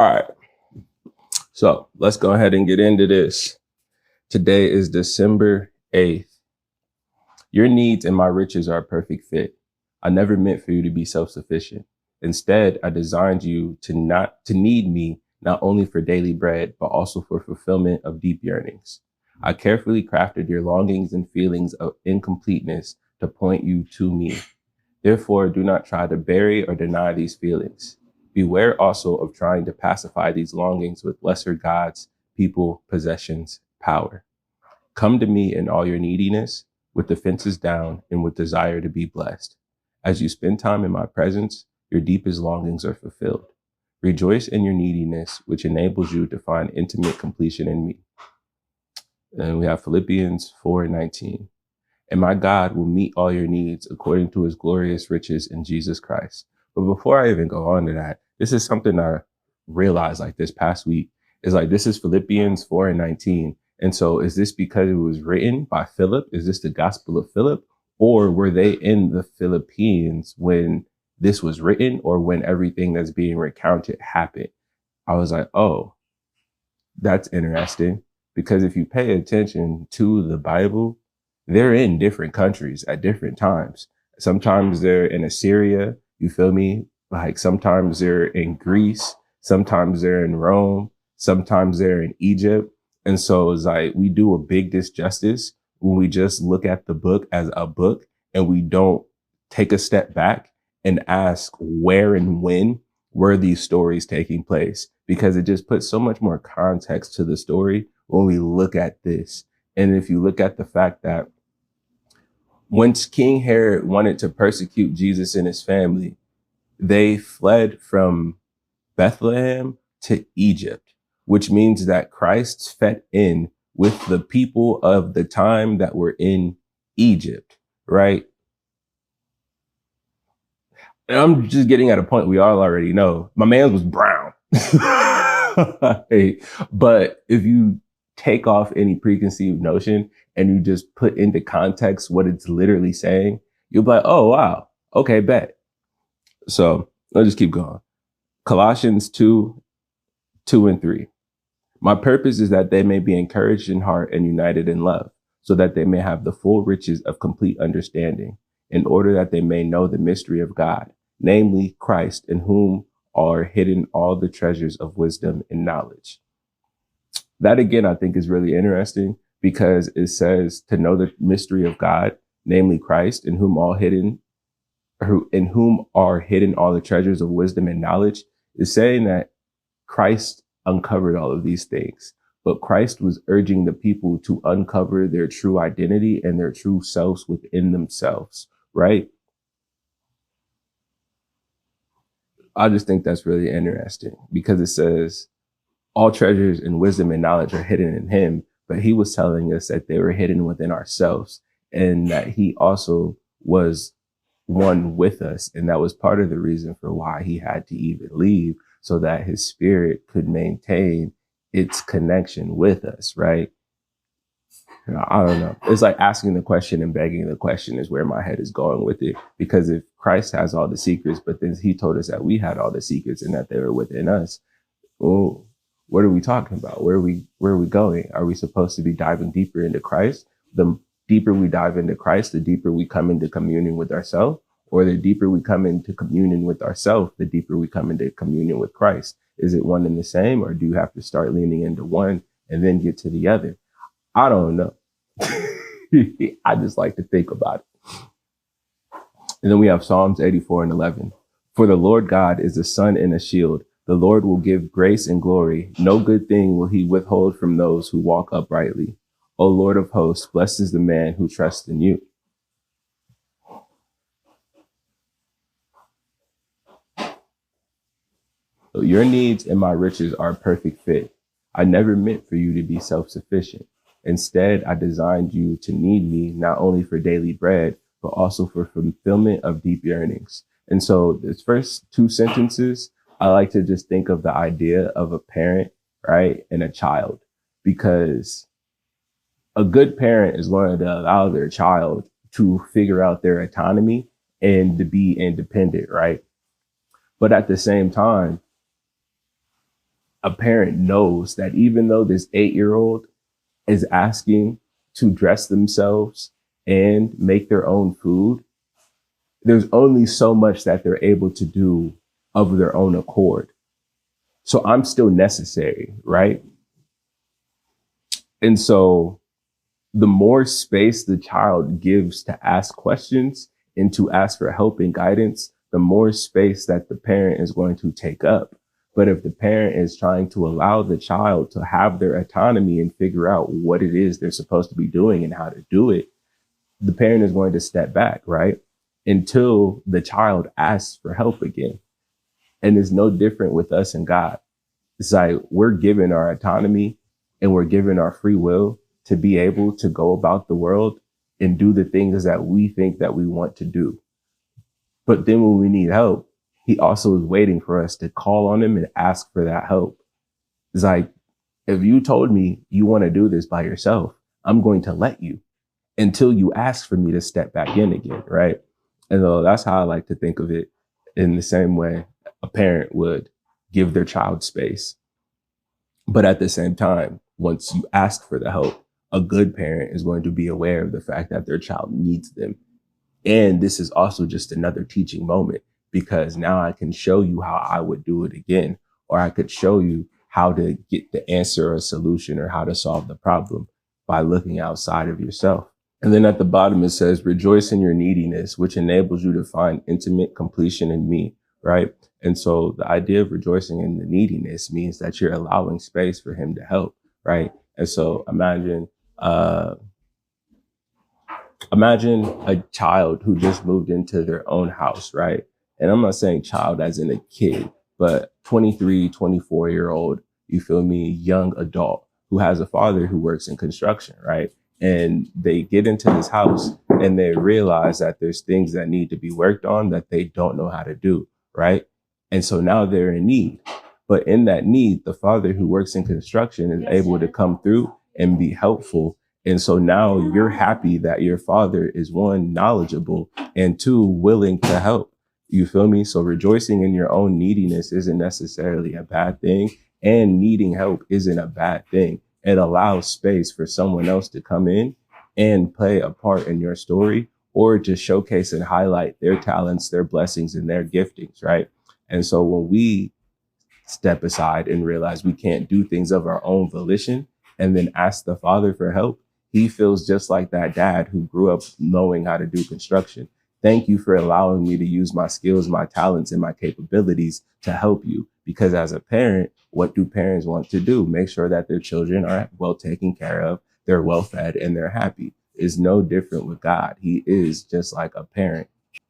All right. So let's go ahead and get into this. Today is December 8th. Your needs and my riches are a perfect fit. I never meant for you to be self-sufficient. Instead, I designed you to need me, not only for daily bread, but also for fulfillment of deep yearnings. I carefully crafted your longings and feelings of incompleteness to point you to me. Therefore, do not try to bury or deny these feelings. Beware also of trying to pacify these longings with lesser gods, people, possessions, power. Come to me in all your neediness, with defenses down and with desire to be blessed. As you spend time in my presence, your deepest longings are fulfilled. Rejoice in your neediness, which enables you to find intimate completion in me. And we have Philippians 4:19. And my God will meet all your needs according to his glorious riches in Jesus Christ. But before I even go on to that, this is something I realized like this past week is like, this is Philippians 4:19. And so is this because it was written by Philip? Is this the gospel of Philip? Or were they in the Philippines when this was written or when everything that's being recounted happened? I was like, oh, that's interesting. Because if you pay attention to the Bible, they're in different countries at different times. Sometimes they're in Assyria, you feel me? Like sometimes they're in Greece, sometimes they're in Rome, sometimes they're in Egypt. And so it's like we do a big disjustice when we just look at the book as a book and we don't take a step back and ask where and when were these stories taking place, because it just puts so much more context to the story when we look at this. And if you look at the fact that once King Herod wanted to persecute Jesus and his family, they fled from Bethlehem to Egypt, which means that Christ fit in with the people of the time that were in Egypt, right? And I'm just getting at a point we all already know. My man was brown. But if you take off any preconceived notion and you just put into context what it's literally saying, you'll be like, oh, wow. Okay, bet. So let's just keep going. Colossians 2:2-3. My purpose is that they may be encouraged in heart and united in love, so that they may have the full riches of complete understanding, in order that they may know the mystery of God, namely Christ, in whom are hidden all the treasures of wisdom and knowledge. That again, I think is really interesting because it says to know the mystery of God, namely Christ, in whom are hidden all the treasures of wisdom and knowledge, is saying that Christ uncovered all of these things, but Christ was urging the people to uncover their true identity and their true selves within themselves, right? I just think that's really interesting because it says all treasures and wisdom and knowledge are hidden in him, but he was telling us that they were hidden within ourselves and that he also was one with us. And that was part of the reason for why he had to even leave, so that his spirit could maintain its connection with us, right? I don't know. It's like asking the question and begging the question is where my head is going with it. Because if Christ has all the secrets, but then he told us that we had all the secrets and that they were within us, well, what are we talking about? Where are we going? Are we supposed to be diving deeper into Christ? The deeper we dive into Christ, the deeper we come into communion with ourselves, or the deeper we come into communion with ourselves, the deeper we come into communion with Christ. Is it one and the same, or do you have to start leaning into one and then get to the other? I don't know. I just like to think about it. And then we have Psalms 84:11. For the Lord God is a sun and a shield. The Lord will give grace and glory. No good thing will he withhold from those who walk uprightly. O Lord of hosts, blessed is the man who trusts in you. So your needs and my riches are a perfect fit. I never meant for you to be self-sufficient. Instead, I designed you to need me, not only for daily bread, but also for fulfillment of deep yearnings. And so this first two sentences, I like to just think of the idea of a parent, right, and a child, because a good parent is going to allow their child to figure out their autonomy and to be independent, right? But at the same time, a parent knows that even though this 8-year-old is asking to dress themselves and make their own food, there's only so much that they're able to do of their own accord. So I'm still necessary, right? And so the more space the child gives to ask questions and to ask for help and guidance, the more space that the parent is going to take up. But if the parent is trying to allow the child to have their autonomy and figure out what it is they're supposed to be doing and how to do it, the parent is going to step back, right? Until the child asks for help again. And it's no different with us and God. It's like we're given our autonomy and we're given our free will to be able to go about the world and do the things that we think that we want to do. But then when we need help, he also is waiting for us to call on him and ask for that help. It's like, if you told me you want to do this by yourself, I'm going to let you until you ask for me to step back in again, right? And so that's how I like to think of it, in the same way a parent would give their child space. But at the same time, once you ask for the help, a good parent is going to be aware of the fact that their child needs them. And this is also just another teaching moment, because now I can show you how I would do it again, or I could show you how to get the answer or solution or how to solve the problem by looking outside of yourself. And then at the bottom, it says, rejoice in your neediness, which enables you to find intimate completion in me, right? And so the idea of rejoicing in the neediness means that you're allowing space for him to help, right? And so imagine a child who just moved into their own house, right? And I'm not saying child as in a kid, but 23, 24-year-old, you feel me, young adult who has a father who works in construction, right? And they get into this house and they realize that there's things that need to be worked on that they don't know how to do, right? And so now they're in need. But in that need, the father who works in construction is able to come through and be helpful. And so now you're happy that your father is, one, knowledgeable, and two, willing to help. You feel me? So rejoicing in your own neediness isn't necessarily a bad thing, and needing help isn't a bad thing. It allows space for someone else to come in and play a part in your story, or to showcase and highlight their talents, their blessings, and their giftings, right? And so when we step aside and realize we can't do things of our own volition and then ask the Father for help, he feels just like that dad who grew up knowing how to do construction. Thank you for allowing me to use my skills, my talents, and my capabilities to help you. Because as a parent, what do parents want to do? Make sure that their children are well taken care of, they're well fed, and they're happy. Is no different with God. He is just like a parent